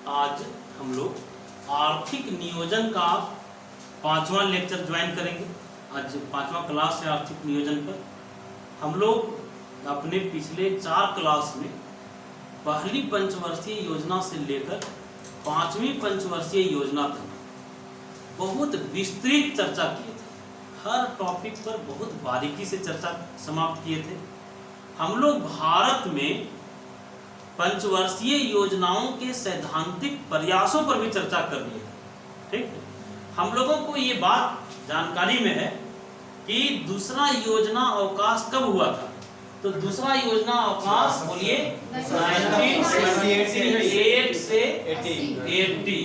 आज हम लोग आर्थिक नियोजन का 5वां लेक्चर ज्वाइन करेंगे। आज 5वां क्लास है आर्थिक नियोजन पर। हम लोग अपने पिछले 4 क्लास में पहली पंचवर्षीय योजना से लेकर 5वीं पंचवर्षीय योजना तक बहुत विस्तृत चर्चा किए थे। हर टॉपिक पर बहुत बारीकी से चर्चा समाप्त किए थे। हम लोग भारत में पंचवर्षीय योजनाओं के सैद्धांतिक प्रयासों पर भी चर्चा कर लिए थे। ठीक है, हम लोगों को ये बात जानकारी में है कि दूसरा योजना अवकाश कब हुआ था। तो दूसरा योजना अवकाश बोलिए 1978 से 80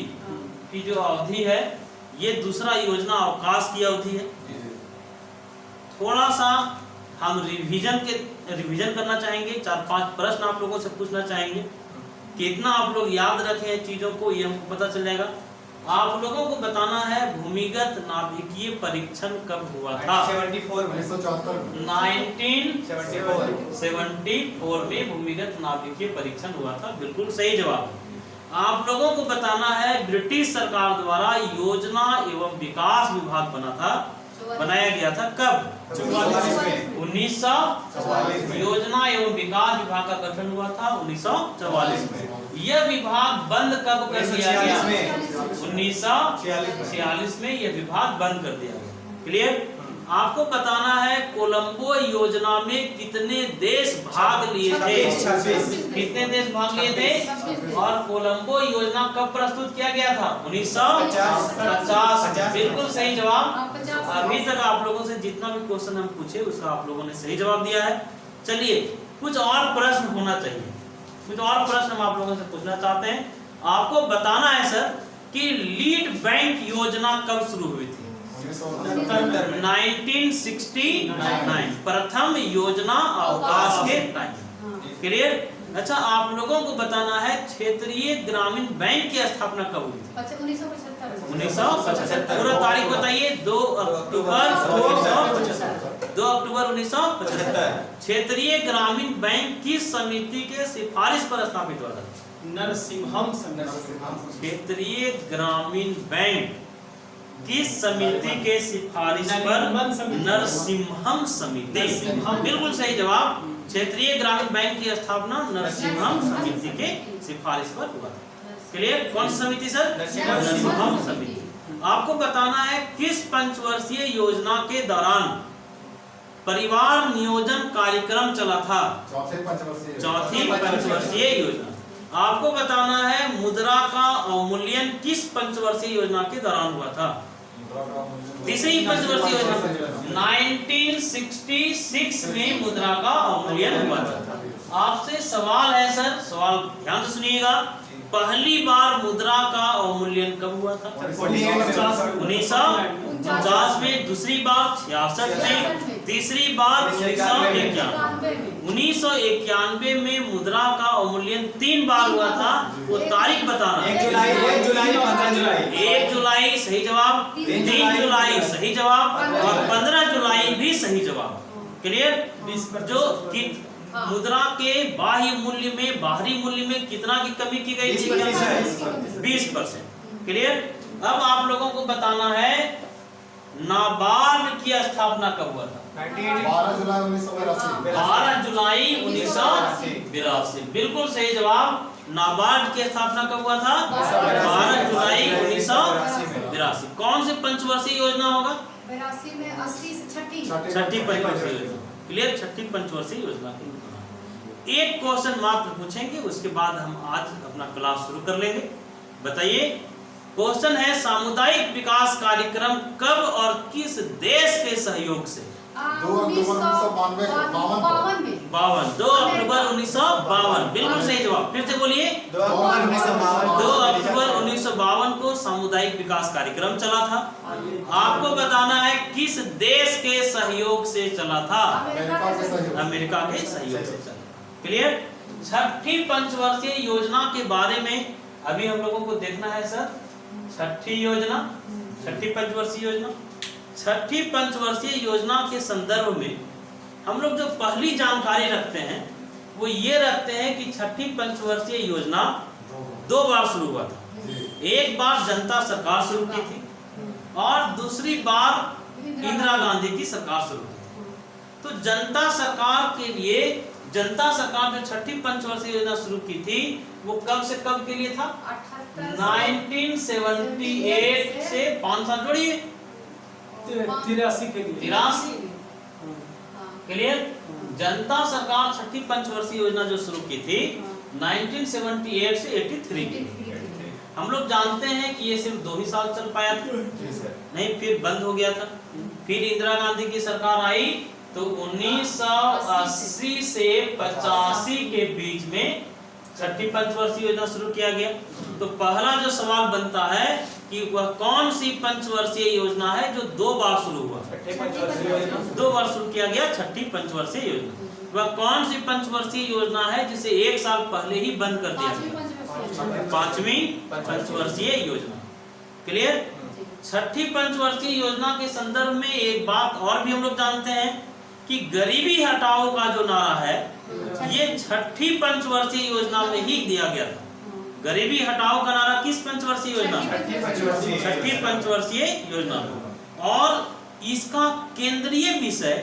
की जो अवधि है, ये दूसरा योजना अवकाश की अवधि है। थोड़ा सा हम रिवीजन करना चाहेंगे। 4-5 प्रश्न आप लोगों से पूछना चाहेंगे। कितना आप लोग याद रखे चीजों को ये हमको पता चल जाएगा। आप लोगों को बताना है भूमिगत नाभिकीय परीक्षण कब हुआ था। 1974 में भूमिगत नाभिकीय परीक्षण हुआ था। बिल्कुल सही जवाब। आप लोगों को बताना है ब्रिटिश सरकार द्वारा योजना एवं विकास विभाग बनाया गया था कब। 1944 योजना एवं विकास विभाग का गठन हुआ था 1944 में। यह विभाग बंद कब कर दिया गया। 1946 में यह विभाग बंद कर दिया गया। क्लियर। आपको बताना है कोलंबो योजना में कितने देश भाग लिए थे। कितने देश भाग लिए थे। और कोलंबो योजना कब प्रस्तुत किया गया था। 1950। बिल्कुल सही जवाब। अभी तक आप लोगों से जितना भी क्वेश्चन हम पूछे उसका आप लोगों ने सही जवाब दिया है। चलिए कुछ और प्रश्न होना चाहिए। कुछ और प्रश्न हम आप लोगों से पूछना चाहते हैं। आपको बताना है सर कि लीड बैंक योजना कब शुरू हुई थी। 1969 प्रथम योजना अवकाश के टाइम। क्लियर। अच्छा, आप लोगों को बताना है क्षेत्रीय ग्रामीण बैंक की स्थापना कब हुई थी। 1975। पूरा तारीख बताइए। 2 अक्टूबर 1975। क्षेत्रीय ग्रामीण बैंक किस समिति के सिफारिश पर स्थापित हुआ था। नरसिम्हम। क्षेत्रीय ग्रामीण बैंक किस समिति के सिफारिश पर। नरसिम्हम समिति। बिल्कुल सही जवाब। क्षेत्रीय ग्रामीण बैंक की स्थापना नरसिम्हम समिति के सिफारिश पर हुआ था। क्लियर। कौन सी समिति सर। नरसिम्हम समिति। आपको बताना है किस पंचवर्षीय योजना के दौरान परिवार नियोजन कार्यक्रम चला था। चौथी पंचवर्षीय योजना। आपको बताना है मुद्रा का अवमूल्यन किस पंचवर्षीय योजना के दौरान हुआ था। तीसरी पंचवर्षीय योजना 1966 में मुद्रा का अवमूल्यन हुआ था। आपसे सवाल है सर, सवाल ध्यान से सुनिएगा। पहली बार मुद्रा का अवमूल्यन कब हुआ था। 1949 में। दूसरी बार 66 में। तीसरी बार 1991 में मुद्रा का अवमूल्यन 3 बार हुआ था। वो तारीख बताना। 1 जुलाई 1 जुलाई सही जवाब। 3 जुलाई सही जवाब। और 15 जुलाई भी सही जवाब। क्लियर। जो मुद्रा के बाह्य मूल्य में बाहरी मूल्य में कितना की कमी की गई थी। 20%। क्लियर। अब आप लोगों को बताना है नाबार्ड की स्थापना कब हुआ था। 12 जुलाई 1982। बिल्कुल सही जवाब। नाबार्ड की स्थापना कब हुआ था। 12 जुलाई 1982। कौन से पंचवर्षीय योजना होगा। 82 में 80 से छठी पंचवर्षीय योजना। क्लियर। छठी पंचवर्षीय योजना। एक क्वेश्चन मात्र पूछेंगे, उसके बाद हम आज अपना क्लास शुरू कर लेंगे। बताइए। क्वेश्चन है सामुदायिक विकास कार्यक्रम कब और किस देश के सहयोग से। 2 अक्टूबर 1952। बिल्कुल सही जवाब। फिर से बोलिए। 2 अक्टूबर 1952 को सामुदायिक विकास कार्यक्रम चला था। आपको बताना है किस देश के सहयोग से चला था। अमेरिका के सहयोग से चला। क्लियर। छठी पंचवर्षीय योजना के बारे में अभी हम लोगों को देखना है सर। छठी पंचवर्षीय योजना। छठी पंचवर्षीय योजना के संदर्भ में हम लोग जो पहली जानकारी रखते हैं वो ये रखते हैं कि छठी पंचवर्षीय योजना दो बार शुरू हुआ था। एक बार जनता सरकार शुरू की थी और दूसरी बार इंदिरा गांधी की सरकार शुरू की थी। तो जनता सरकार के लिए, जनता सरकार जो छठी पंचवर्षीय योजना शुरू की थी वो कब से कब के लिए था? 1978 से 5 साल जोड़िए, 83 के लिए। 83 क्लियर। जनता सरकार छठी पंचवर्षीय योजना जो शुरू की थी 1978 से 83 की। हम लोग जानते हैं कि ये सिर्फ 2 ही साल चल पाया था, नहीं फिर बंद हो गया था। फिर इंदिरा गांधी की सरकार आई तो 1980 से 85 के बीच में छठी पंचवर्षीय योजना शुरू किया गया। तो पहला जो सवाल बनता है कि वह कौन सी पंचवर्षीय योजना है जो 2 बार शुरू हुआ? 2 बार शुरू किया गया छठी पंचवर्षीय योजना। वह कौन सी पंचवर्षीय योजना है जिसे 1 साल पहले ही बंद कर दिया गया? 5वीं पंचवर्षीय योजना। क्लियर। छठी पंचवर्षीय योजना के संदर्भ में एक बात और भी हम लोग जानते हैं कि गरीबी हटाओ का जो नारा है ये छठी पंचवर्षीय योजना में ही दिया गया था। गरीबी हटाओ का नारा किस पंचवर्षीय योजना? छठी पंचवर्षीय योजना। और इसका केंद्रीय विषय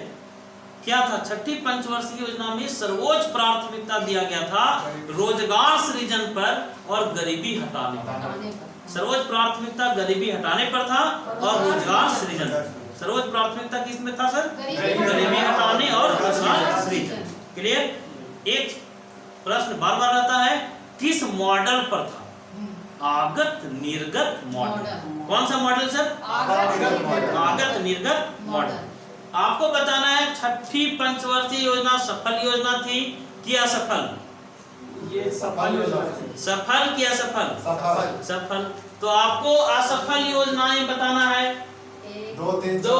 क्या था? छठी पंचवर्षीय योजना में सर्वोच्च प्राथमिकता दिया गया था रोजगार सृजन पर और गरीबी हटाने पर। सर्वोच्च प्राथमिकता गरीबी हटाने पर था और रोजगार सृजन। सर्वोच्च प्राथमिकता किस में था सर? गरीबी हटाने और रोजगार सृजन। क्लियर। एक प्रश्न बार बार आता है, किस मॉडल पर था? आगत निर्गत मॉडल। कौन सा मॉडल सर? आगत निर्गत मॉडल। आपको बताना है छठी पंचवर्षीय योजना सफल योजना थी कि असफल? ये सफल योजना। सफल कि असफल? सफल। तो आपको असफल योजनाएं बताना है। 2 3 2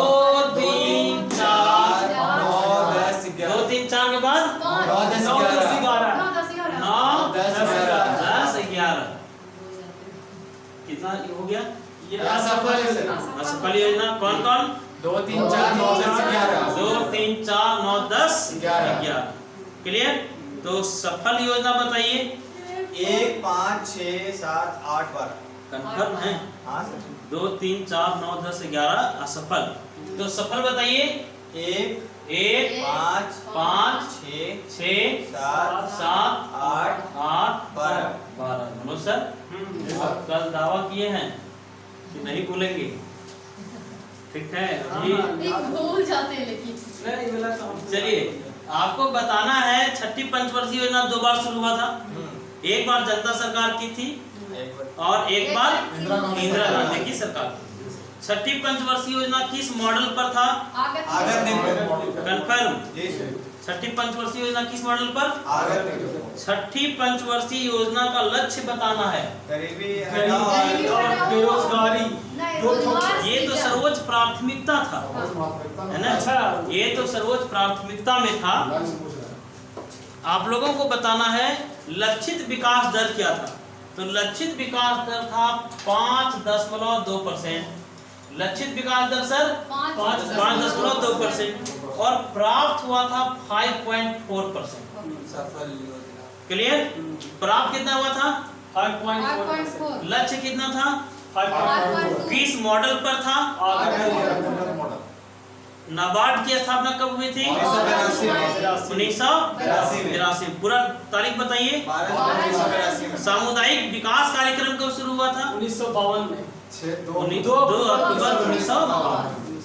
3 4 9 10 11 2 3 4 के बाद 9 10 11 9 10 11 कितना हो गया? ये असफल योजना। असफल योजना कौन कौन? 2 3 4 9 10 11 2 3 4 9 10 11। क्लियर। तो सफल योजना बताइए। 1 5 6 7 8 12। कंफर्म है? हाँ सर। 2 3 4 9 10 11 असफल। तो सफल बताइए। 1 1 5 5 6 6 7 7 8 8 12। 12। मनोज सर आप कल दावा किए हैं कि नहीं भूलेंगे? ठीक है। अभी भूल जाते हैं लेकिन। चलिए आपको बताना है छठी पंचवर्षीय योजना 2 बार शुरू हुआ था। एक बार जनता सरकार की थी और एक बार इंदिरा गांधी की सरकार की। छठी पंचवर्षीय योजना किस मॉडल पर था? आगत निर्गत। कंफर्म। जी सर। छठी पंचवर्षीय योजना किस मॉडल पर? आगत निर्गत। छठी पंचवर्षीय योजना का लक्ष्य बताना है। गरीबी गरीबी हटाओ। हटाओ। बेरोजगारी। ये तो सर्वोच्च प्राथमिकता था, है ना? अच्छा। ये तो सर्वोच्च प्राथमिकता में था। आप लोगों को बताना है लक्षित विकास दर क्या था। तो लक्षित विकास दर था 5.2%। लक्षित विकास दर सर 5.2% और प्राप्त हुआ था 5.4%। सफल योजना। क्लियर। प्राप्त कितना हुआ था? 5.4। लक्ष्य कितना था? 5.4। किस मॉडल पर था? नाबार्ड की स्थापना कब हुई थी? 1982। पूरा तारीख बताइए। 12 सामुदायिक विकास कार्यक्रम कब शुरू हुआ था? 1952 में। 2 अक्टूबर 1952।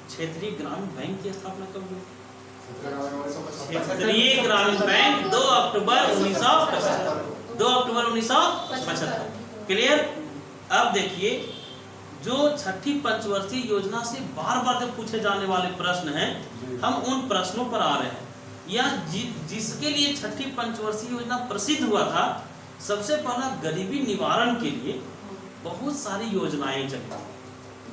क्षेत्रीय ग्रामीण बैंक की स्थापना कब हुई? क्षेत्रीय ग्रामीण बैंक 2 अक्टूबर 1975। 2 अक्टूबर 1975। क्लियर। अब देखिए जो छठी पंचवर्षीय योजना से बार बार जब पूछे जाने वाले प्रश्न हैं, हम उन प्रश्नों पर आ रहे हैं। या जिसके लिए छठी पंचवर्षीय योजना प्रसिद्ध हुआ था, सबसे पहला गरीबी निवारण के लिए बहुत सारी योजनाएं चली।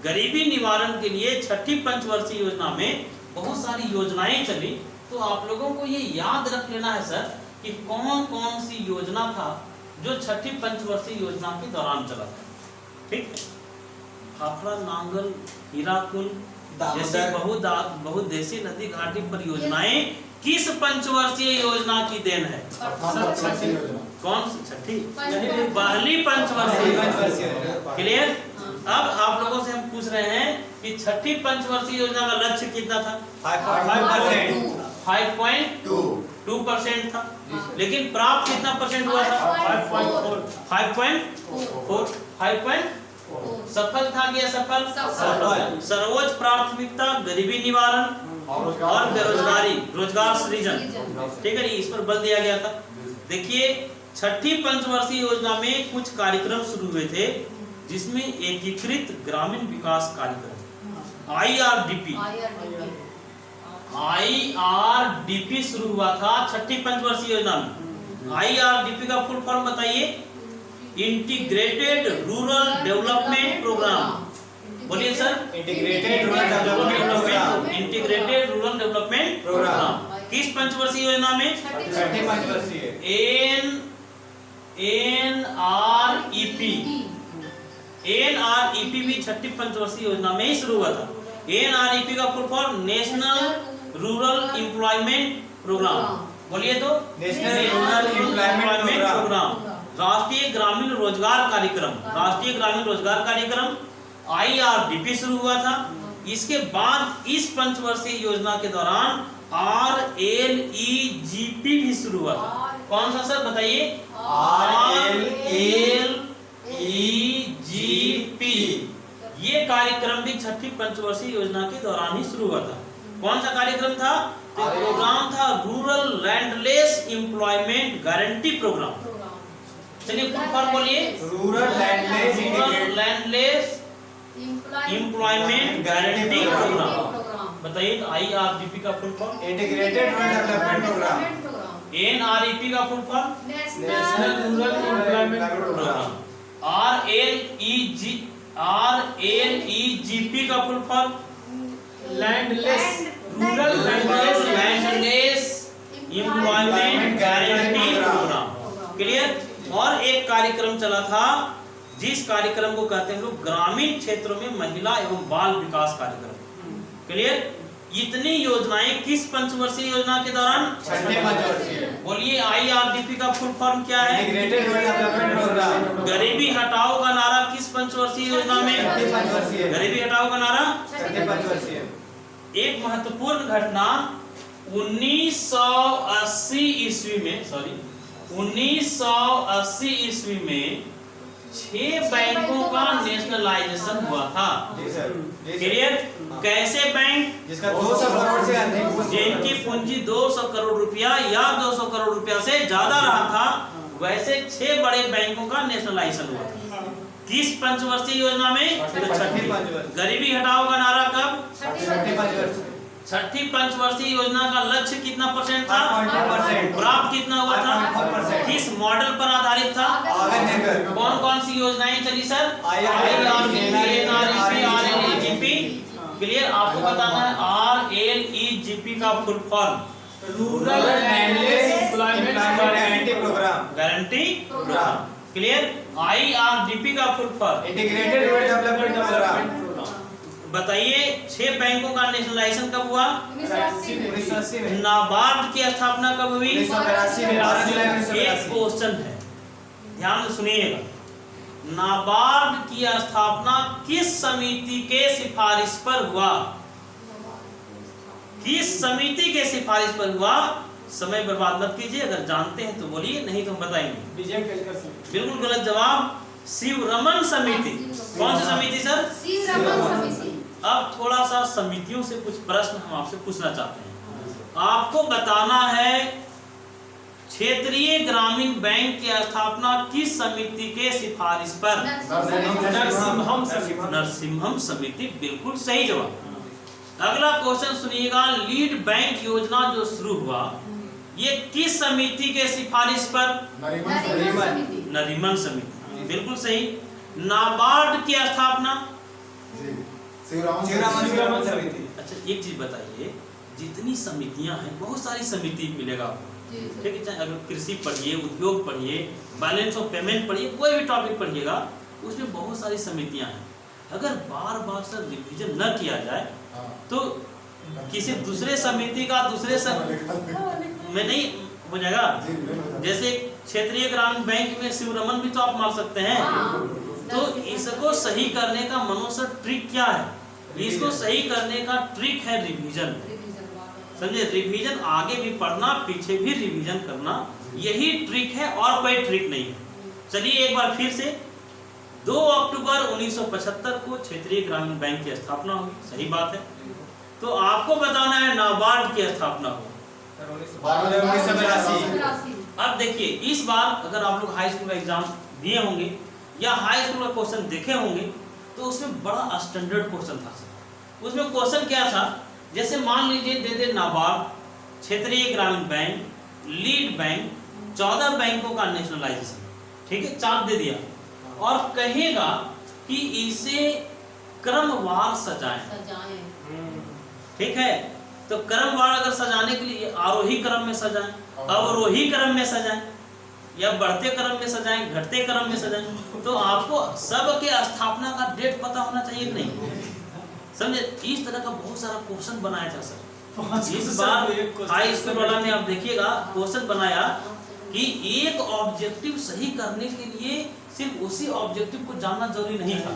गरीबी निवारण के लिए छठी पंचवर्षीय योजना में बहुत सारी योजनाएं चली। तो आप लोगों को ये याद रख लेना है सर कि कौन कौन सी योजना था जो छठी पंचवर्षीय योजना के दौरान चला था। ठीक है। हाफड़ा नांगल हीराकुल जैसे बहुउद्देशीय नदी घाटी परियोजनाएं किस पंचवर्षीय योजना की देन है? कौन सी छठी? पंचवर्षीय। पहली पंचवर्षीय पंचवर्षीय। क्लियर। हाँ। अब आप लोगों से हम पूछ रहे हैं कि छठी पंचवर्षीय योजना का लक्ष्य कितना था? 5.5%। 5.2% था, लेकिन प्राप्त कितना परसेंट हुआ था? 5.4। 5. सफल था कि असफल? सफल। सर्वोच्च प्राथमिकता गरीबी निवारण और बेरोजगारी, रोजगार सृजन। ठीक है, इस पर बल दिया गया था। देखिए, छठी पंचवर्षीय योजना में कुछ कार्यक्रम शुरू हुए थे, जिसमें एकीकृत ग्रामीण विकास कार्यक्रम IRDP शुरू हुआ था छठी पंचवर्षीय योजना में। IRDP का फुल फॉर्म बताइए। Integrated rural development programme. बोलिए sir. Integrated rural development programme. Integrated rural development programme किस पंचवर्षीय योजना में? छठी पंचवर्षीय। NREP भी छठी पंचवर्षीय योजना में ही शुरू हुआ था। NREP का full form national rural employment programme. बोलिए तो। National rural employment programme. राष्ट्रीय ग्रामीण रोजगार कार्यक्रम। राष्ट्रीय ग्रामीण रोजगार कार्यक्रम IRDP शुरू हुआ था। इसके बाद इस पंचवर्षीय योजना के दौरान RLEGP भी शुरू हुआ था। कौन सा सर बताइए? RLEGP। ये कार्यक्रम भी छठी पंचवर्षीय योजना के दौरान ही शुरू हुआ था। कौन सा कार्यक्रम था? तो प्रोग्राम था rural landless employment guarantee programme. चलिए फुल फॉर्म बोलिए। Rural landless employment guarantee programme. बताइए तो IRDP का full form? Integrated rural development programme. NREP का full form? National rural employment programme. RLEGP का full form? Landless rural landless employment guarantee programme. Clear. और एक कार्यक्रम चला था, जिस कार्यक्रम को कहते हैं लोग ग्रामीण क्षेत्रों में महिला एवं बाल विकास कार्यक्रम। क्लियर। इतनी योजनाएं किस पंचवर्षीय योजना के दौरान? छठे पंचवर्षीय। बोलिए IRDP का फुल फॉर्म क्या है? Integrated rural development programme. गरीबी हटाओ का नारा किस पंचवर्षीय योजना में? छठे पंचवर्षीय। गरीबी हटाओ का नारा छठे पंचवर्षीय। एक महत्वपूर्ण घटना 1980 ईस्वी में 6 बैंकों का नेशनलाइजेशन हुआ था। जी सर। क्लियर। कैसे बैंक? जिसका 200 करोड़ से अधिक, जिनकी पूंजी 200 करोड़ रुपया या 200 करोड़ रुपया से ज्यादा रहा था, वैसे 6 बड़े बैंकों का नेशनलाइजेशन हुआ था। किस पंचवर्षीय योजना में? छठी पंचवर्षीय। गरीबी हटाओ का नारा कब? छठी पंचवर्षीय। छठी पंचवर्षीय योजना का लक्ष्य कितना परसेंट था? 5.2%। प्राप्त कितना हुआ था? 5.4%। किस मॉडल पर आधारित था? आगे देखकर कौन कौन सी योजनाएं चली sir? IRDP, NREP, RLEGP। Clear. आपको बताना है RLEGP का full form? Rural landless employment guarantee programme. Guarantee programme. Clear. IRDP का full form? Integrated rural development programme. बताइए 6 बैंकों का नेशनलाइजेशन कब हुआ? 1980 में। नाबार्ड की स्थापना कब हुई? 1982 में। 12 जुलाई 1982। एक क्वेश्चन है, ध्यान से सुनिएगा। नाबार्ड की स्थापना किस समिति के सिफारिश पर हुआ? किस समिति के सिफारिश पर हुआ? समय बर्बाद मत कीजिए, अगर जानते हैं तो बोलिए, नहीं तो हम बताएंगे। विजय केलकर समिति। बिल्कुल गलत जवाब। शिवरमन समिति। कौन सी समिति सर? शिवरमन समिति। अब थोड़ा सा समितियों से कुछ प्रश्न हम आपसे पूछना चाहते हैं। आपको बताना है क्षेत्रीय ग्रामीण बैंक की स्थापना किस समिति के सिफारिश पर? नरसिम्हम समिति। बिल्कुल सही जवाब। अगला क्वेश्चन सुनिएगा। लीड बैंक योजना जो शुरू हुआ, ये किस समिति के सिफारिश पर? नरीमन समिति। बिल्कुल सही। नाबार्ड की स्थापना? शिवरामन समिति। अच्छा एक चीज बताइए, जितनी समितियां हैं, बहुत सारी समिति मिलेगा आपको, ठीक है। चाहे अगर कृषि पढ़िए, उद्योग पढ़िए, बैलेंस ऑफ पेमेंट पढ़िए, कोई भी टॉपिक पढ़िएगा, उसमें बहुत सारी समितियां हैं। अगर बार बार सर रिवीजन न किया जाए तो किसी दूसरे समिति का दूसरे में नहीं हो जाएगा। जैसे क्षेत्रीय ग्रामीण बैंक में शिवरमन भी तो आप मार सकते हैं। तो इसको सही करने का मनुष्य ट्रिक क्या है? इसको सही करने का ट्रिक है रिवीजन। समझे? रिवीजन, आगे भी पढ़ना पीछे भी रिवीजन करना, यही ट्रिक है और कोई ट्रिक नहीं है। चलिए एक बार फिर से, 2 अक्टूबर 1975 को क्षेत्रीय ग्रामीण बैंक की स्थापना हुई, सही बात है। तो आपको बताना है नाबार्ड की स्थापना हुई 1982। अब देखिए, इस बार अगर आप लोग हाई स्कूल का एग्जाम दिए होंगे या हाई स्कूल का क्वेश्चन देखे होंगे तो उसमें बड़ा स्टैंडर्ड क्वेश्चन था सर। उसमें क्वेश्चन क्या था, जैसे मान लीजिए दे दे नाबार्ड, क्षेत्रीय ग्रामीण बैंक, लीड बैंक, 14 बैंकों का नेशनलाइजेशन, ठीक है, चार्ट दे दिया और कहेगा कि इसे क्रमवार सजाएं। ठीक है, तो क्रमवार अगर सजाने के लिए आरोही क्रम में सजाएं, अवरोही क्रम में सजाएं, या बढ़ते क्रम में सजाएं, घटते क्रम में सजाएं। तो आपको सबके स्थापना का डेट पता होना चाहिए कि नहीं? समझे? इस तरह का बहुत सारा क्वेश्चन बनाया था सर। इस बार हाई स्कूल वाला में आप देखिएगा क्वेश्चन बनाया कि एक ऑब्जेक्टिव सही करने के लिए सिर्फ उसी ऑब्जेक्टिव को जानना जरूरी नहीं था,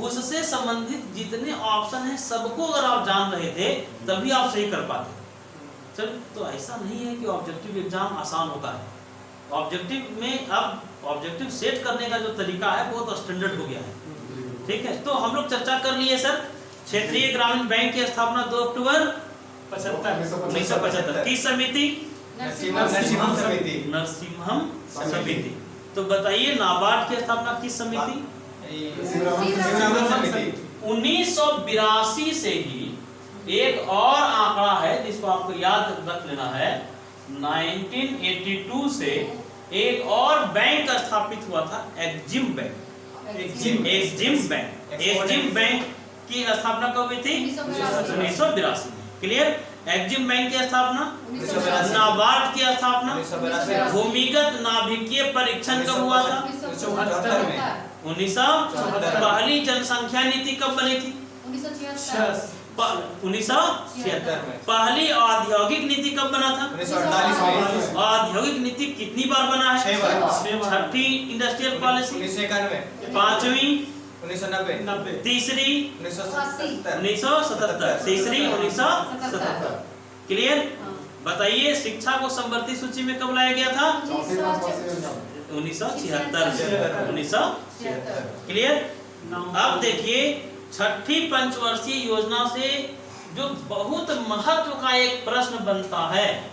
उससे संबंधित जितने ऑप्शन हैं सबको अगर आप जान रहे थे तभी आप सही कर पाते। चल, तो ऐसा नहीं है कि ऑब्जेक्टिव एग्जाम आसान होता है। ऑब्जेक्टिव में अब ऑब्जेक्टिव सेट करने का जो तरीका है बहुत स्टैंडर्ड हो गया है। ठीक है, तो हम लोग चर्चा कर लिए सर, क्षेत्रीय ग्रामीण बैंक की स्थापना 2 अक्टूबर 1975। किस समिति? नरसिम्हम समिति। नरसिम्हम समिति। तो बताइए नाबार्ड की स्थापना किस समिति? शिवरमन समिति। 1982 से ही एक और आंकड़ा है जिसको आपको याद रख लेना है। 1982 से एक और बैंक स्थापित हुआ था, एक्जिम बैंक। एक्जिम बैंक की स्थापना कब हुई थी? 1982 में। क्लियर? एक्जिम बैंक की स्थापना, नाबार्ड की स्थापना, भूमिगत नाभिकीय परीक्षण कब हुआ था? 1974। पहली जनसंख्या नीति कब बनी थी? 1976। पहली औद्योगिक नीति कब बना था? 1948 में। औद्योगिक नीति कितनी बार बना है? 6 बार। छठी इंडस्ट्रियल पॉलिसी, 1991। पांचवी 1990। तीसरी 1977। 1977, तीसरी 1977। क्लियर? बताइए शिक्षा को समवर्ती सूची में कब लाया गया था? 1976 में। 1976। क्लियर? अब देखिए, छठी पंचवर्षीय योजना से जो बहुत महत्व का एक प्रश्न बनता है,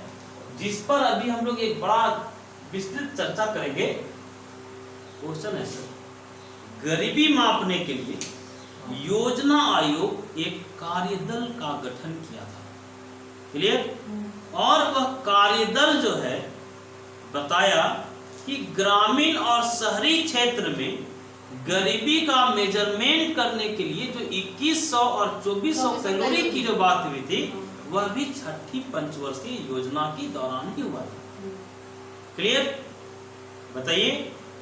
जिस पर अभी हम लोग एक बड़ा विस्तृत चर्चा करेंगे। क्वेश्चन है सर, गरीबी मापने के लिए योजना आयोग एक कार्यदल का गठन किया था। क्लियर? और वह कार्यदल जो है बताया कि ग्रामीण और शहरी क्षेत्र में गरीबी का मेजरमेंट करने के लिए जो 2100 और 2400 कैलोरी की जो बात हुई थी वह भी छठी पंचवर्षीय योजना के दौरान ही हुआ था। क्लियर? बताइए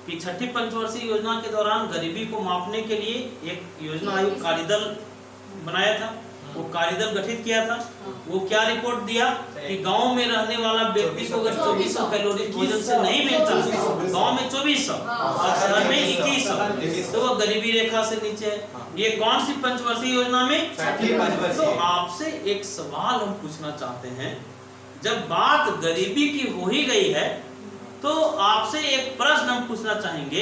कि छठी पंचवर्षीय योजना के दौरान गरीबी को मापने के लिए एक योजना आयोग कार्यदल बनाया था। वो कार्यदल गठित किया था। वो क्या रिपोर्ट दिया कि गांव में रहने वाला व्यक्ति को अगर 2400 कैलोरी भोजन से नहीं मिलता, गांव में 2400 और शहर में 2100, तो वो गरीबी रेखा से नीचे है। ये कौन सी पंचवर्षीय योजना में? तो आपसे एक सवाल हम पूछना चाहते हैं, जब बात गरीबी की हो ही गई है तो आपसे एक प्रश्न हम पूछना चाहेंगे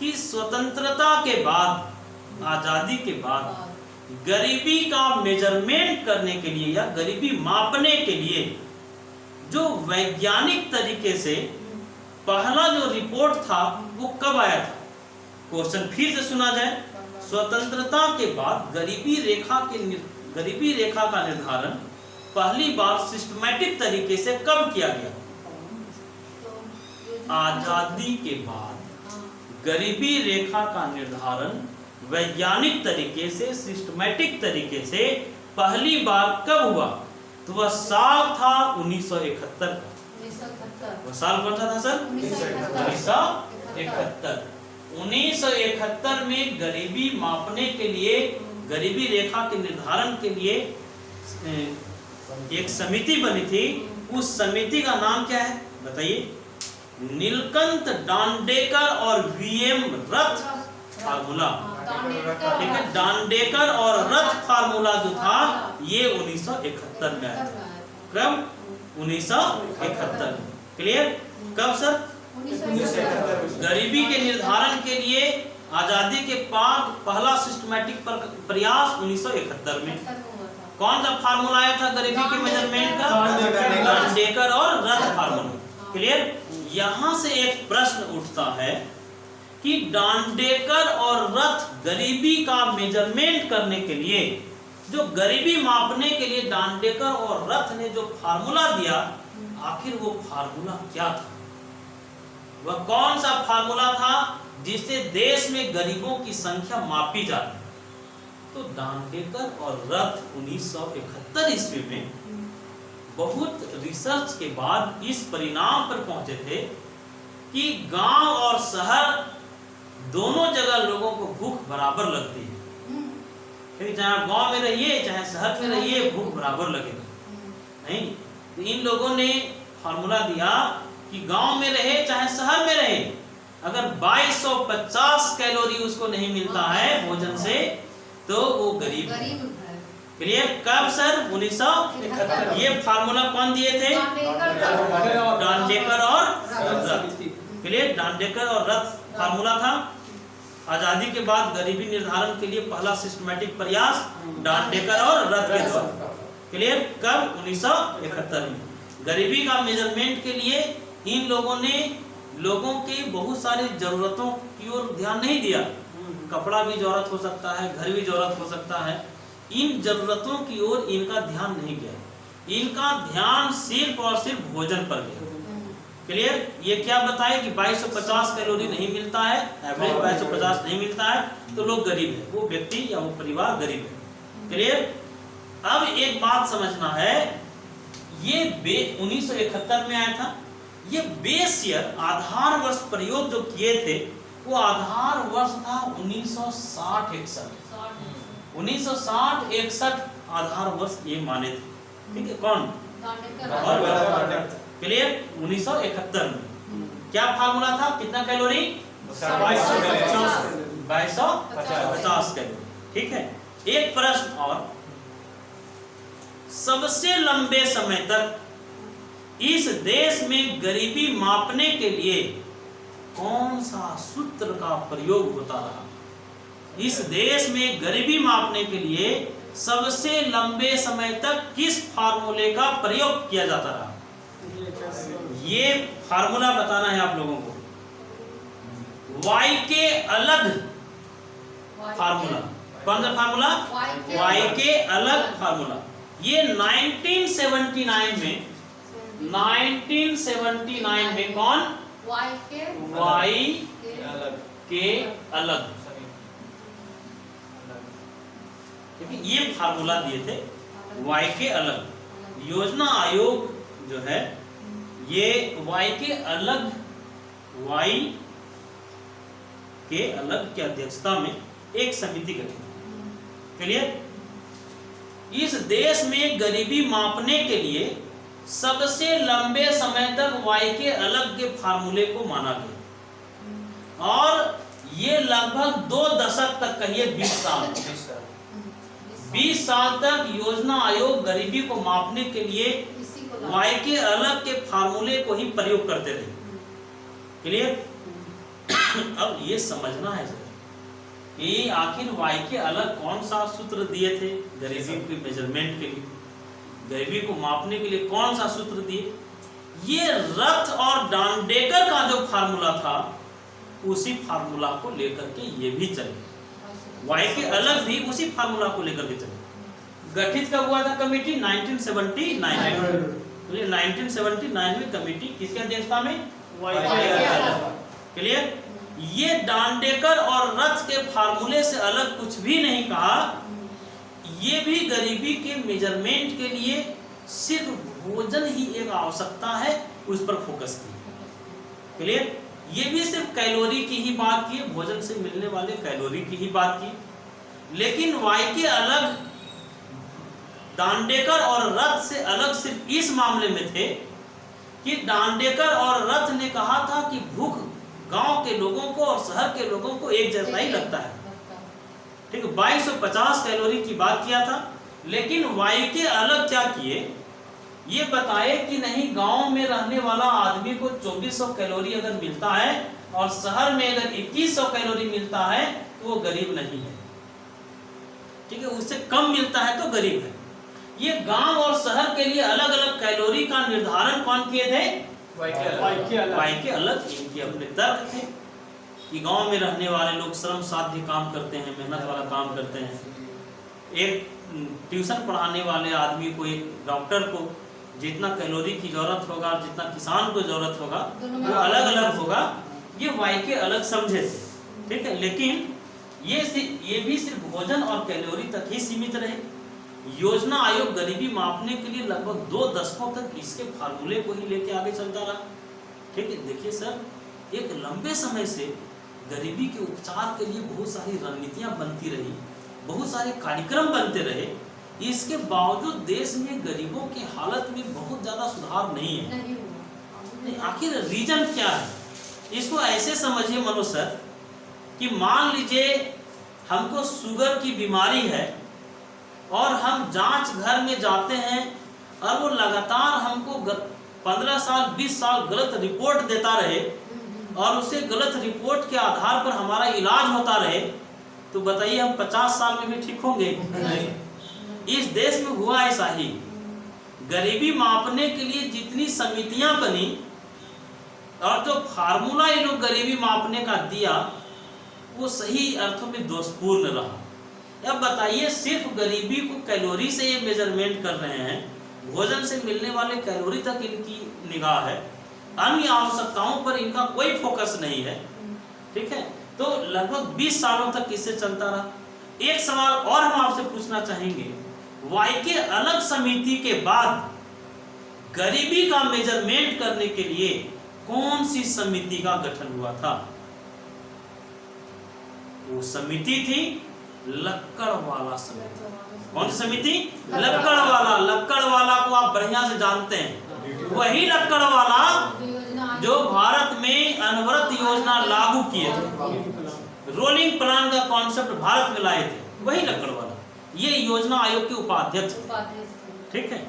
कि स्वतंत्रता के बाद, आजादी के बाद गरीबी का मेजरमेंट करने के लिए या गरीबी मापने के लिए जो वैज्ञानिक तरीके से पहला जो रिपोर्ट था वो कब आया था? क्वेश्चन फिर से सुना जाए, स्वतंत्रता के बाद गरीबी रेखा का निर्धारण पहली बार सिस्टमैटिक तरीके से कब किया गया? आजादी के बाद गरीबी रेखा का निर्धारण वैज्ञानिक तरीके से, सिस्टमैटिक तरीके से पहली बार कब हुआ? तो वह साल था 1971 का। वह साल कौन सा था सर? 1971। 1971 में गरीबी मापने के लिए, गरीबी रेखा के निर्धारण के लिए एक समिति बनी थी। उस समिति का नाम क्या है बताइए? नीलकंठ दांडेकर और वीएम रथ फार्मूला, ठीक है। दांडेकर और रथ फार्मूला जो था ये 1971 में आया था। कब? 1971। क्लियर? कब सर? 1971। गरीबी के निर्धारण के लिए आजादी के बाद पहला सिस्टमैटिक प्रयास 1971 में। कौन सा फार्मूला आया था गरीबी के मेजरमेंट का? दांडेकर और रथ फार्मूला। क्लियर? यहां से एक प्रश्न उठता है कि दांडेकर और रथ गरीबी का मेजरमेंट करने के लिए, जो गरीबी मापने के लिए दांडेकर और रथ ने जो फार्मूला दिया, आखिर वो फार्मूला क्या था? वह कौन सा फार्मूला था जिससे देश में गरीबों की संख्या मापी जाती? तो दांडेकर और रथ 1971 ईस्वी में बहुत रिसर्च के बाद इस परिणाम पर पहुंचे थे कि गांव और शहर दोनों जगह लोगों को भूख बराबर लगती है। फिर चाहे आप गांव में रहिए चाहे शहर में रहिए, भूख बराबर लगेगा नहीं। तो इन लोगों ने फार्मूला दिया कि गांव में रहे चाहे शहर में रहे, अगर 2250 कैलोरी उसको नहीं मिलता है भोजन से तो वो गरीब है। क्लियर? कब सर? 1971। ये फार्मूला कौन दिए थे? दांडेकर और रथ। क्लियर? दांडेकर और रथ फार्मूला था। आजादी के बाद गरीबी निर्धारण के लिए पहला सिस्टमैटिक प्रयास दांडेकर और रथ के द्वारा। क्लियर? कब? 1971 में। गरीबी का मेजरमेंट के लिए इन लोगों ने लोगों के बहुत सारी जरूरतों की ओर ध्यान नहीं दिया। कपड़ा भी जरूरत हो सकता है, घर भी जरूरत हो सकता है, इन जरूरतों की ओर इनका ध्यान नहीं गया। इनका ध्यान सिर्फ और सिर्फ भोजन पर गया। क्लियर? ये क्या बताए कि 2250 कैलोरी नहीं मिलता है, एवरेज 2250 नहीं मिलता है, तो लोग गरीब है, वो व्यक्ति या वो परिवार गरीब है। क्लियर? अब एक बात समझना है, ये 1971 में आया था। ये बेस ईयर आधार वर्ष प्रयोग जो किए थे वो आधार वर्ष था 1960-61। 1960-61 आधार वर्ष ये माने थे। ठीक है? कौन? क्लियर? 1971 में क्या फार्मूला था? कितना कैलोरी? 2250 कैलोरी। ठीक है। एक प्रश्न और, सबसे लंबे समय तक इस देश में गरीबी मापने के लिए कौन सा सूत्र का प्रयोग होता रहा? इस देश में गरीबी मापने के लिए सबसे लंबे समय तक किस फार्मूले का प्रयोग किया जाता रहा? ये फार्मूला बताना है आप लोगों को। Y के अलग फार्मूला। कौन सा फार्मूला? Y के अलग फार्मूला। ये 1979 में कौन? Y के अलग। क्योंकि ये फार्मूला दिए थे Y के अलग। योजना आयोग जो है ये Y के अलग की अध्यक्षता में एक समिति गठित। क्लियर? इस देश में गरीबी मापने के लिए सबसे लंबे समय तक Y के अलग के फार्मूले को माना गया और ये लगभग 2 दशक तक, कहिए 20 साल तक योजना आयोग गरीबी को मापने के लिए Y के अलग के फार्मूले को ही प्रयोग करते थे। क्लियर? अब ये समझना है सर कि आखिर Y के अलग कौन सा सूत्र दिए थे गरीबी के मेजरमेंट के लिए, गरीबी को मापने के लिए कौन सा सूत्र दिए? ये रथ और दांडेकर का जो फार्मूला था उसी फार्मूला को लेकर के ये भी चले। Y के अलग भी उसी फार्मूला को लेकर के चले। गठित कब हुआ था कमेटी? 1979 में। 1979 में कमेटी किसके अध्यक्षता में? Y के अलग। क्लियर? ये दांडेकर और रथ के फार्मूले से अलग कुछ भी नहीं कहा। ये भी गरीबी के मेजरमेंट के लिए सिर्फ भोजन ही एक आवश्यकता है, उस पर फोकस किया। क्लियर? ये भी सिर्फ कैलोरी की ही बात की, भोजन से मिलने वाले कैलोरी की ही बात की। लेकिन Y के अलग दांडेकर और रथ से अलग सिर्फ इस मामले में थे कि दांडेकर और रथ ने कहा था कि भूख गांव के लोगों को और शहर के लोगों को एक जैसा ही लगता है। ठीक है, 2250 कैलोरी की बात किया था, लेकिन वाई के अलग क्या किए, ये बताए कि नहीं, गांव में रहने वाला आदमी को 2400 कैलोरी अगर मिलता है और शहर में अगर 2100 कैलोरी मिलता है तो वो गरीब नहीं है। ठीक है, उससे कम मिलता है तो गरीब है। ये गांव और शहर के लिए अलग अलग कैलोरी का निर्धारण कौन किए थे? वाई के अलग इनके अपने तर्क थे कि गांव में रहने वाले लोग श्रम साध्य काम करते हैं, मेहनत वाला काम करते हैं। एक ट्यूशन पढ़ाने वाले आदमी को, एक डॉक्टर को जितना कैलोरी की जरूरत होगा, जितना किसान को जरूरत होगा, वो अलग अलग होगा। ये वाई के अलग समझे थे। ठीक है, लेकिन ये भी सिर्फ भोजन और कैलोरी तक ही सीमित रहे। योजना आयोग गरीबी मापने के लिए लगभग 2 दशकों तक इसके फार्मूले को ही लेके आगे चलता रहा। ठीक है, देखिए सर, एक लंबे समय से गरीबी के उपचार के लिए बहुत सारी रणनीतियां बनती रही, बहुत सारे कार्यक्रम बनते रहे। इसके बावजूद देश में गरीबों की हालत में बहुत ज्यादा सुधार नहीं है। आखिर रीजन क्या है? इसको ऐसे समझिए मनोज सर कि मान लीजिए हमको शुगर की बीमारी है और हम जांच घर में जाते हैं और वो लगातार हमको 15 साल 20 साल गलत रिपोर्ट देता रहे और उसे गलत रिपोर्ट के आधार पर हमारा इलाज होता रहे, तो बताइए हम 50 साल में भी ठीक होंगे? नहीं। इस देश में हुआ ऐसा ही। गरीबी मापने के लिए जितनी समितियां बनी और जो फार्मूला ये लोग गरीबी मापने का दिया, वो सही अर्थों में दोषपूर्ण रहा। अब बताइए, सिर्फ गरीबी को कैलोरी से ये मेजरमेंट कर रहे हैं, भोजन से मिलने वाले कैलोरी तक इनकी निगाह है, अन्य आवश्यकताओं पर इनका कोई फोकस नहीं है। ठीक है, तो लगभग 20 सालों तक इससे चलता रहा। एक सवाल और हम आपसे पूछना चाहेंगे, वाई के अलग समिति के बाद गरीबी का मेजरमेंट करने के लिए कौन सी समिति का गठन हुआ था? वो समिति थी लक्कड़वाला समिति। कौन सी समिति? लक्कड़वाला। लक्कड़वाला को आप बढ़िया से जानते हैं, वही लक्कड़वाला जो भारत में अनवरत योजना लागू किए थे, रोलिंग प्लान का कॉन्सेप्ट भारत में लाए थे, वही लक्कड़वाला ये योजना आयोग के उपाध्यक्ष थे। ठीक है,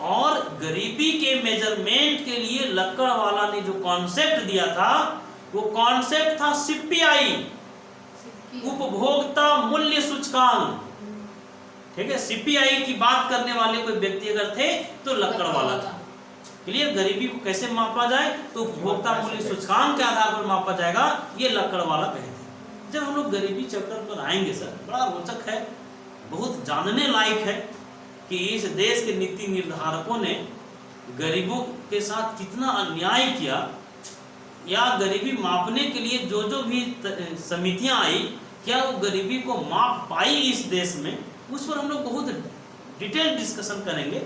और गरीबी के मेजरमेंट के लिए लक्कड़वाला ने जो कॉन्सेप्ट दिया था, वो कॉन्सेप्ट था सीपीआई, उपभोक्ता मूल्य सूचकांक। ठीक है, सीपीआई की बात करने वाले कोई व्यक्ति अगर थे तो लक्कड़वाला था। क्लियर? गरीबी को कैसे मापा जाए तो उपभोक्ता मूल्य सूचकांक के आधार पर मापा जाएगा, ये लक्कड़वाला कहते हैं। जब हम लोग गरीबी चैप्टर पर आएंगे सर, बड़ा रोचक है, बहुत जानने लायक है कि इस देश के नीति निर्धारकों ने गरीबों के साथ कितना अन्याय किया, या गरीबी मापने के लिए जो जो भी समितियां आई, क्या वो गरीबी को माप पाई इस देश में, उस पर हम लोग बहुत डिटेल डिस्कशन करेंगे।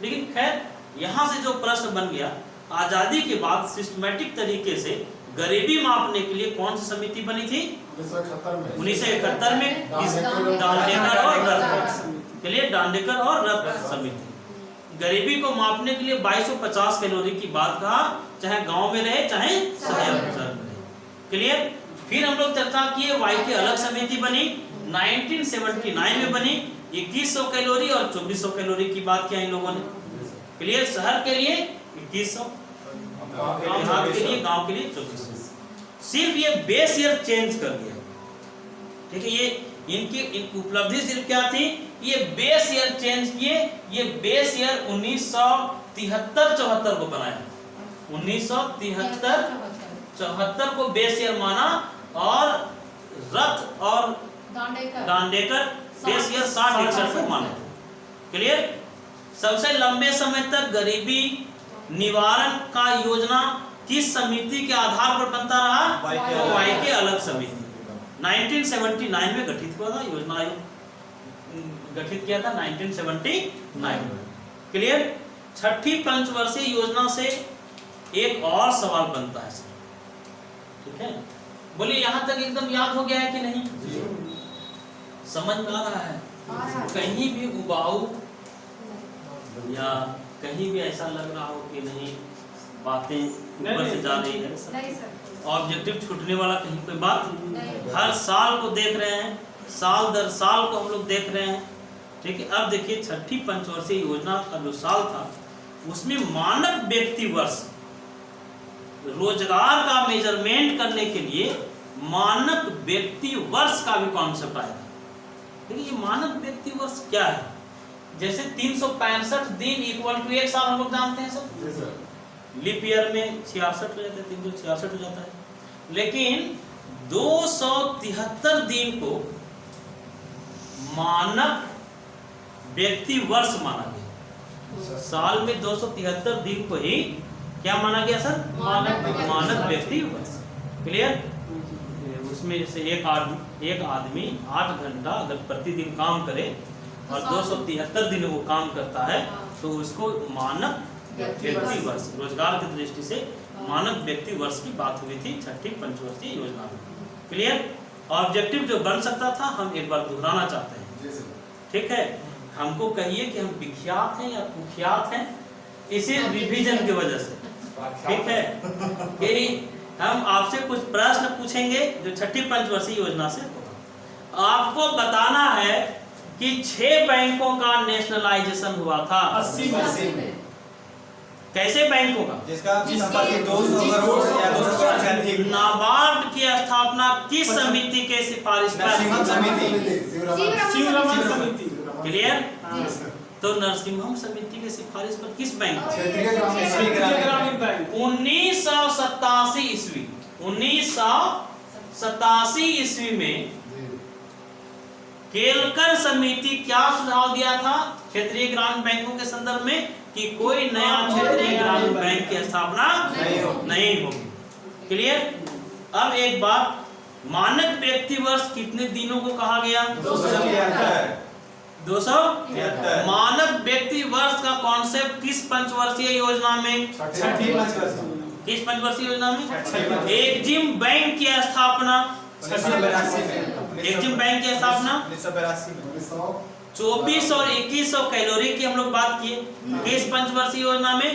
लेकिन खैर, यहाँ से जो प्रश्न बन गया, आजादी के बाद सिस्टमैटिक तरीके से गरीबी मापने के लिए कौन सी समिति बनी थी? 1971 में दांडेकर और रथ के लिए दांडेकर और रथ समिति। गरीबी को मापने के लिए 2250 कैलोरी की बात कहा, चाहे गांव में रहे चाहे शहर में रहे। क्लियर? फिर हम लोग चर्चा किए, वाई की अलग समिति बनी, 1979 में बनी, 2100 कैलोरी और 2400 कैलोरी की बात किया इन लोगों ने। क्लियर? शहर के लिए 2100, गांव के लिए 2400। सिर्फ ये बेस ईयर चेंज कर दिया। ठीक है, ये इनकी उपलब्धि सिर्फ क्या थी? ये बेस ईयर चेंज किए। ये बेस ईयर 1973-74 को बनाया, 1973-74 को बेस ईयर माना, और रथ और दांडेकर बेस ईयर 60-61 को माने। क्लियर? सबसे लंबे समय तक गरीबी निवारण का योजना किस समिति के आधार पर बनता रहा? वाई के अलग समिति। 1979 में गठित हुआ था, योजना आयोग गठित किया था 1979 में। क्लियर? छठी पंचवर्षीय योजना से एक और सवाल बनता है सर। ठीक है, बोलिए यहाँ तक एकदम याद हो गया है कि नहीं? समझ में आ रहा है? कहीं भी उबाऊ या कहीं भी ऐसा लग रहा हो कि नहीं बातें ऊपर से जा रही है। नहीं सर, ऑब्जेक्टिव छूटने वाला कहीं कोई बात नहीं। हर साल को देख रहे हैं, साल दर साल को हम लोग देख रहे हैं। ठीक है, अब देखिए छठी पंचवर्षीय योजना का जो साल था उसमें मानक व्यक्ति वर्ष रोजगार का मेजरमेंट करने के लिए मानक व्यक्ति वर्ष का भी कॉन्सेप्ट आया था। देखिए ये मानक व्यक्ति वर्ष क्या है? जैसे 365 दिन इक्वल टू एक साल हम लोग जानते हैं सर। लीप ईयर में 66 हो जाता है, 366 हो जाता है। लेकिन 273 दिन को मानक व्यक्ति वर्ष माना गया। साल में 273 दिन को ही क्या माना गया सर? मानक व्यक्ति वर्ष। क्लियर? उसमें जैसे एक आदमी 8 घंटा अगर प्रतिदिन काम करे और 273 दिन वो काम करता है तो उसको मानक व्यक्ति वर्ष, रोजगार की दृष्टि से मानक व्यक्ति वर्ष की बात हुई थी छठी पंचवर्षीय योजना में। क्लियर? ऑब्जेक्टिव जो बन सकता था हम एक बार दोहराना चाहते हैं। ठीक है, हमको कहिए कि हम विख्यात हैं या कुख्यात हैं इसी रिवीजन की वजह से। ठीक है, यही हम आपसे कुछ प्रश्न पूछेंगे जो छठी पंचवर्षीय योजना से होगा। आपको बताना है कि 6 बैंकों का नेशनलाइजेशन हुआ था। 80 में कैसे बैंकों का? जिसका संपत्ति 200 करोड़ या 200 करोड़ से अधिक। नाबार्ड की स्थापना किस समिति के सिफारिश पर? नरसिम्हम समिति। शिवरमन समिति। क्लियर? तो नरसिम्हम समिति के सिफारिश पर किस बैंक? क्षेत्रीय ग्रामीण बैंक। 1987 ईस्वी 1987 ईस्वी में केलकर समिति क्या सुझाव दिया था क्षेत्रीय ग्रामीण बैंकों के संदर्भ में कि कोई नया क्षेत्रीय ग्रामीण बैंक की स्थापना नहीं होगी। क्लियर? अब एक बात, मानक व्यक्ति वर्ष कितने दिनों को कहा गया? 273। मानक व्यक्ति वर्ष का कॉन्सेप्ट किस पंचवर्षीय योजना में? छठी पंचवर्षीय। किस पंचवर्षीय योजना में? एक्जिम बैंक की स्थापना 1982 में। एक्जिम बैंक की स्थापना 1982 में। 24 और 2100 कैलोरी की हम लोग बात किए किस पंचवर्षीय योजना में?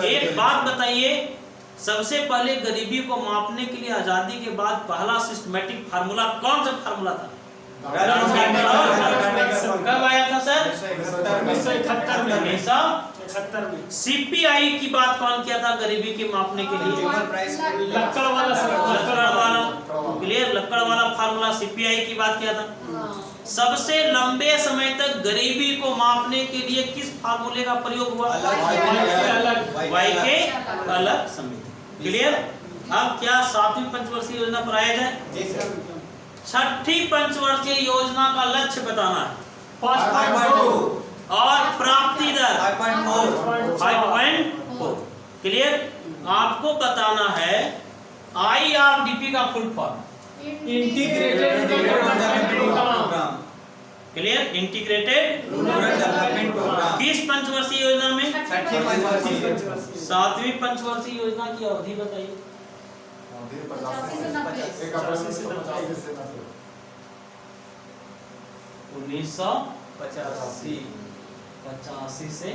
एक बात बताइए, सबसे पहले गरीबी को मापने के लिए आजादी के बाद पहला सिस्टमैटिक फार्मूला कौन सा फार्मूला था? कब आया था सर? 1971 में। सीपीआई की बात कौन किया था गरीबी के मापने के लिए? लक्कड़ वाला। क्लियर? लक्कड़ वाला फार्मूला सीपीआई की बात किया था। सबसे लंबे समय तक गरीबी को मापने के लिए किस फार्मूले का प्रयोग हुआ? वाई के अलग समिति। क्लियर? अब क्या 7वीं पंचवर्षीय योजना पर आया जाए? छठी पंचवर्षीय योजना का लक्ष्य बताना है 5.2 और प्राप्ति दर 5.4। क्लियर? आपको बताना है IRDP का full form. Integrated development programme. Clear? Integrated rural development programme. किस पंचवर्षीय योजना में? छठी पंचवर्षीय। 7वीं पंचवर्षीय योजना की अवधि बताइए। 1985 से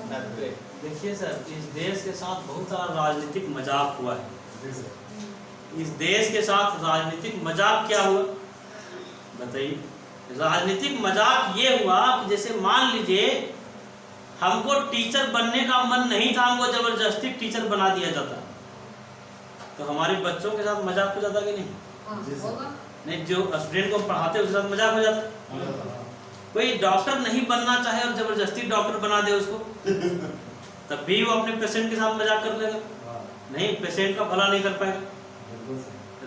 90। देखिए सर, इस देश के साथ बहुत सारा राजनीतिक मजाक हुआ है। इस देश के साथ राजनीतिक मजाक क्या हुआ बताइए? राजनीतिक मजाक ये हुआ कि जैसे मान लीजिए हमको टीचर बनने का मन नहीं था, हमको जबरदस्ती टीचर बना दिया जाता, तो हमारे बच्चों के साथ मजाक हो जाता कि नहीं? नहीं, जो स्टूडेंट को पढ़ाते उसके साथ मजाक हो जाता। कोई डॉक्टर नहीं बनना चाहे और जबरदस्ती डॉक्टर बना दे उसको तब भी वो अपने पेशेंट के साथ मजाक कर लेगा, नहीं, पेशेंट का भला नहीं कर पाएगा।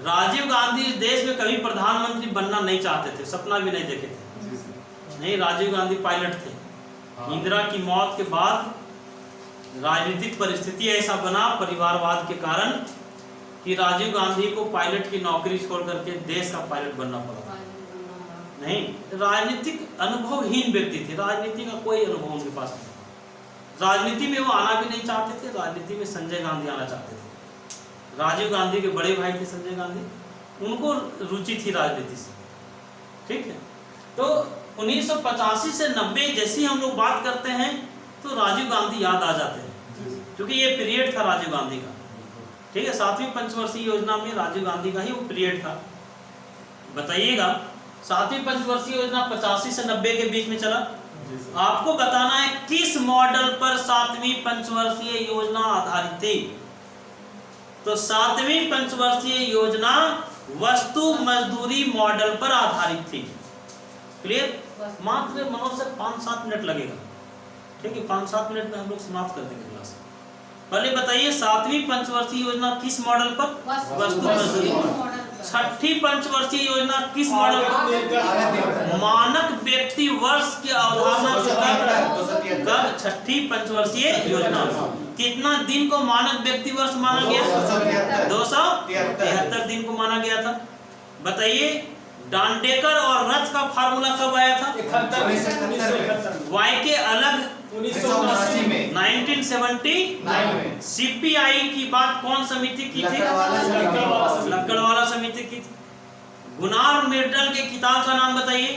राजीव गांधी इस देश में कभी प्रधानमंत्री बनना नहीं चाहते थे, सपना भी नहीं देखे थे। नहीं, राजीव गांधी पायलट थे। इंदिरा की मौत के बाद राजनीतिक परिस्थिति ऐसा बना परिवारवाद के कारण कि राजीव गांधी को पायलट की नौकरी छोड़ करके देश का पायलट बनना पड़ा। नहीं, राजनीतिक अनुभवहीन व्यक्ति थे, राजनीति का कोई अनुभव उनके पास नहीं। राजनीति में वो आना भी नहीं चाहते थे। राजनीति में संजय गांधी आना चाहते थे। राजीव गांधी के बड़े भाई थे संजय गांधी, उनको रुचि थी राजनीति से। ठीक है, तो 1985 से 90 जैसी हम लोग बात करते हैं तो राजीव गांधी याद आ जाते हैं। क्योंकि ये पीरियड था राजीव गांधी का। ठीक है, 7वीं पंचवर्षीय योजना में राजीव गांधी का ही वो पीरियड था। बताइएगा 7वीं पंचवर्षीय योजना 85 से 90 के बीच में चला। आपको बताना है किस मॉडल पर 7वीं पंचवर्षीय योजना आधारित थी। तो 7वीं पंचवर्षीय योजना वस्तु मजदूरी मॉडल पर आधारित थी। क्लियर? मात्र मनोज सर 5-7 मिनट लगेगा। ठीक है, 5-7 मिनट में हम लोग समाप्त कर देंगे क्लास। पहले बताइए 7वीं पंचवर्षीय योजना किस मॉडल पर? वस्तु मजदूरी मॉडल। 6ठी पंचवर्षीय योजना किस मॉडल पर? मानक व्यक्ति वर्ष की अवधारणा से कब 6ठी पंचवर्षीय योजना कितना दिन को मानक व्यक्ति वर्ष माना गया? 273 दिन को माना गया था। बताइए डांडेकर और रथ का फार्मूला कब आया था? 71 वाई के अलग 1979 में 1979 में। सीपीआई की बात कौन समिति की थी? लक्कड़वाला समिति की थी। गुनार मिर्डल के किताब का नाम बताइए।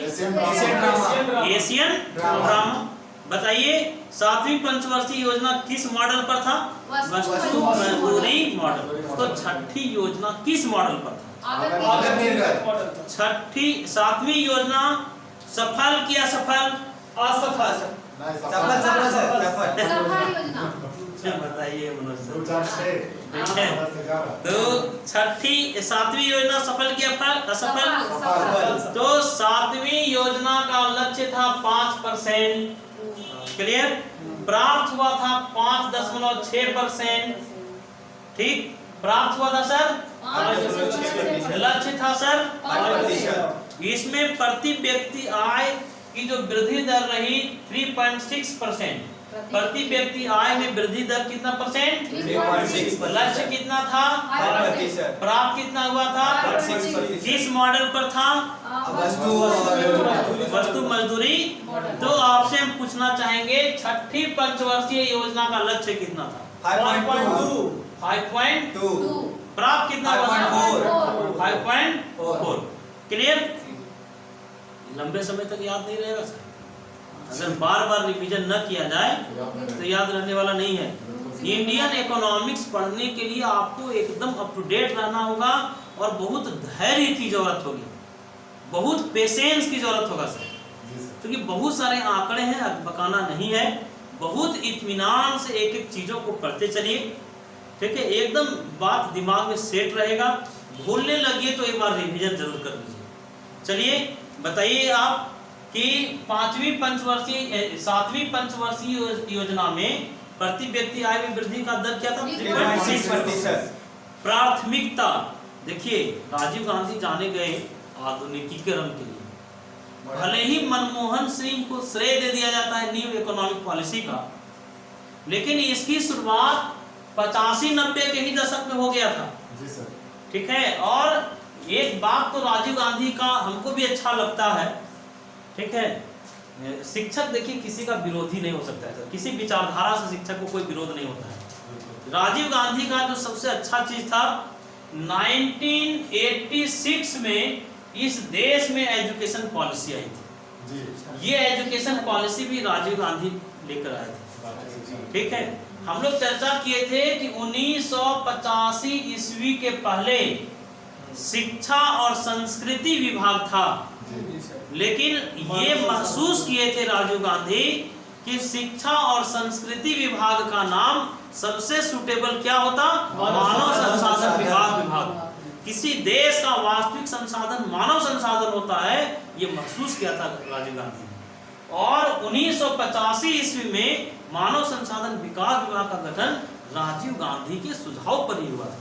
Asian drama. बताइए 7वीं पंचवर्षीय योजना किस मॉडल पर था? वस्तु मजदूरी मॉडल। तो 6ठी योजना किस मॉडल पर था? 7वीं योजना सफल की असफल? असफल। बताइए मनोज सर। तो 7वीं योजना सफल की असफल? तो 7वीं योजना का लक्ष्य था 5%। क्लियर? प्राप्त हुआ था 5.6%। ठीक, प्राप्त हुआ था सर। लक्ष्य था सर 5%। इसमें प्रति व्यक्ति आय की जो वृद्धि दर रही 3.6%। प्रति व्यक्ति आय में वृद्धि दर कितना परसेंट? 3.6%। लक्ष्य कितना था? 5%। प्राप्त कितना हुआ था? 6%। किस मॉडल पर था? वस्तु मजदूरी। तो आपसे हम पूछना चाहेंगे 6ठी पंचवर्षीय योजना का लक्ष्य कितना था? 5.2। प्राप्त कितना हुआ? 5.4। क्लियर? लंबे समय तक याद नहीं रहेगा सर। अगर बार बार रिवीजन न किया जाए तो याद रहने वाला नहीं है। इंडियन इकोनॉमिक्स पढ़ने के लिए आपको एकदम अप टू डेट रहना होगा और बहुत धैर्य की जरूरत होगी, बहुत पेशेंस की जरूरत होगा सर, क्योंकि बहुत सारे आंकड़े हैं, बकाना नहीं है। बहुत इत्मीनान से एक एक चीजों को पढ़ते चलिए। ठीक है, एकदम बात दिमाग में सेट रहेगा। भूलने लगिए तो एक बार रिवीजन जरूर कर लीजिए। चलिए बताइए आप कि 7वीं पंचवर्षीय योजना में प्रति व्यक्ति आय में वृद्धि का दर क्या था? 3.6%। प्राथमिकता देखिए, राजीव गांधी जाने गए आधुनिकीकरण के लिए। भले ही मनमोहन सिंह को श्रेय दे दिया जाता है न्यू इकोनॉमिक पॉलिसी का, लेकिन इसकी शुरुआत 85-90 के ही दशक में हो गया था। ठीक है, और एक बात तो राजीव गांधी का हमको भी अच्छा लगता है। ठीक है, शिक्षक देखिए किसी का विरोधी नहीं हो सकता है, किसी विचारधारा से शिक्षक को कोई विरोध नहीं होता है। राजीव गांधी का जो सबसे अच्छा चीज था 1986 में इस देश में एजुकेशन पॉलिसी आई थी। ये एजुकेशन पॉलिसी भी राजीव गांधी लेकर आए थे। ठीक है, हम लोग चर्चा किए थे कि 1985 ईस्वी के पहले शिक्षा और संस्कृति विभाग था, लेकिन ये महसूस किए थे राजीव गांधी कि शिक्षा और संस्कृति विभाग का नाम सबसे सुटेबल क्या होता? मानव संसाधन विभाग। किसी देश का वास्तविक संसाधन मानव संसाधन होता है, ये महसूस किया था राजीव गांधी ने। और 1985 ईस्वी में मानव संसाधन विकास विभाग का गठन राजीव गांधी के सुझाव पर ही हुआ था।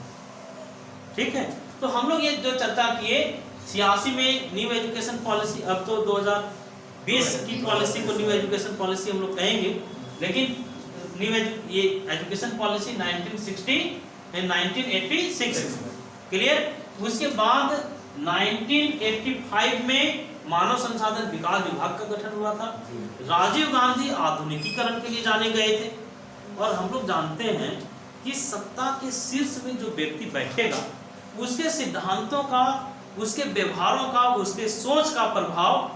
ठीक है, तो हम लोग ये जो चर्चा किए 86 में न्यू एजुकेशन पॉलिसी, अब तो 2020 की पॉलिसी को न्यू एजुकेशन पॉलिसी हम लोग कहेंगे, लेकिन ये एजुकेशन पॉलिसी 1960 एंड 1986। क्लियर? उसके बाद 1985 में मानव संसाधन विकास विभाग का गठन हुआ था। राजीव गांधी आधुनिकीकरण के लिए जाने गए थे। और हम लोग जानते हैं कि सत्ता के शीर्ष में जो व्यक्ति बैठेगा उसके सिद्धांतों का, उसके व्यवहारों का, उसके सोच का प्रभाव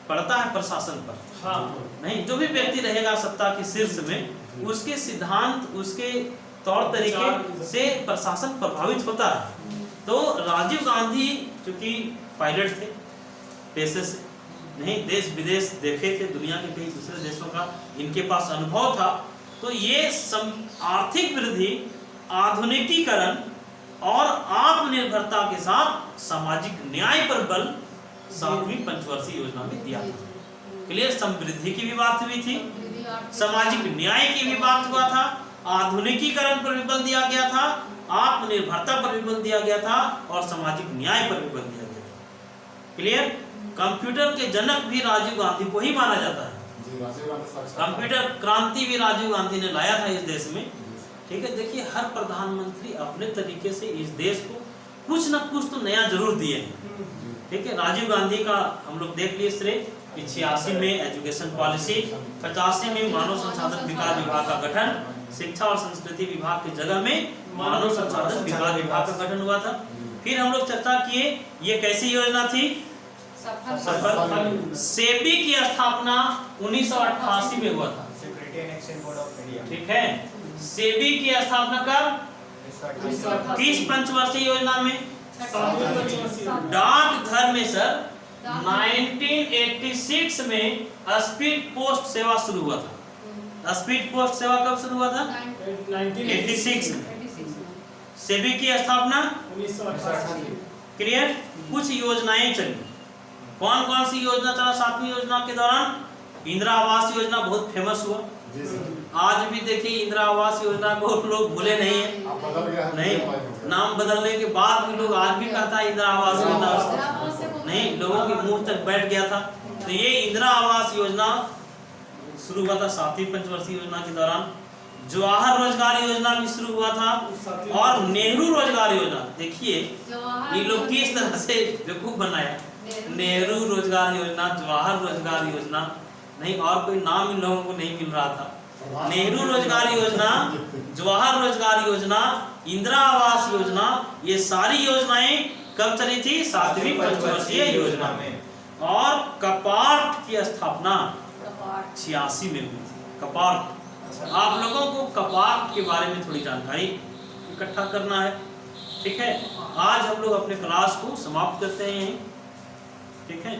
पड़ता है प्रशासन पर। हाँ, नहीं, जो भी व्यक्ति रहेगा सत्ता के शीर्ष में उसके सिद्धांत, उसके तौर तरीके से प्रशासन प्रभावित होता है। तो राजीव गांधी चूंकि पायलट थे पेशे से, नहीं देश विदेश देखे थे, दुनिया के कई दूसरे देशों का इनके पास अनुभव था, तो ये आर्थिक वृद्धि, आधुनिकीकरण और आत्मनिर्भरता के साथ सामाजिक न्याय पर बल 7वीं पंचवर्षीय योजना में दिया था। क्लियर? समृद्धि की भी बात हुई थी, सामाजिक न्याय की भी बात हुआ था, आधुनिकीकरण पर भी बल दिया गया था, आत्मनिर्भरता पर भी बल दिया गया था और सामाजिक न्याय पर भी बल दिया गया था। क्लियर? कंप्यूटर के जनक भी राजीव गांधी को ही माना जाता है। कंप्यूटर क्रांति भी राजीव गांधी ने लाया था इस देश में। ठीक है, देखिए हर प्रधानमंत्री अपने तरीके से इस देश को कुछ न कुछ तो नया जरूर दिए हैं। ठीक है, राजीव गांधी का हम लोग देख लिए श्रेय कि 86 में एजुकेशन पॉलिसी, 85 में मानव संसाधन विकास विभाग का गठन, शिक्षा और संस्कृति विभाग की जगह में मानव संसाधन विकास विभाग का गठन हुआ था। फिर हम लोग चर्चा किए ये कैसी योजना थी? सफल। सेबी की स्थापना 1988 में हुआ था। Security and exchange board of India. ठीक है, सेबी की स्थापना कब? किस पंचवर्षीय योजना में? डाकघर में सर 1986 में स्पीड पोस्ट सेवा शुरू हुआ था। स्पीड पोस्ट सेवा कब शुरू हुआ था? 1986 में। सेबी की स्थापना 1988। क्लियर? कुछ योजनाएं चली। कौन कौन सी योजना चला 7वीं योजना के दौरान? इंदिरा आवास योजना बहुत फेमस हुआ। आज भी देखिए इंदिरा आवास योजना को लोग भूले नहीं है, नहीं नाम बदलने के बाद भी लोग आज भी कहता है इंदिरा आवास योजना, नहीं लोगों के मुंह तक बैठ गया था। तो ये इंदिरा आवास योजना शुरू हुआ था 7वीं पंचवर्षीय योजना के दौरान। जवाहर रोजगार योजना भी शुरू हुआ था और नेहरू रोजगार योजना, देखिए ये लोग किस तरह से बेवकूफ बनाया। नेहरू रोजगार योजना, जवाहर रोजगार योजना, नहीं और कोई नाम इन लोगों को नहीं मिल रहा था। नेहरू रोजगार योजना, जवाहर रोजगार योजना, इंदिरा आवास योजना, ये सारी योजनाएं कब चली थी? 7वीं पंचवर्षीय योजना में। और कपार्ट की स्थापना 86 में हुई थी। कपार्ट, आप लोगों को कपार्ट के बारे में थोड़ी जानकारी इकट्ठा करना है। ठीक है, आज हम लोग अपने क्लास को समाप्त करते हैं। ठीक है।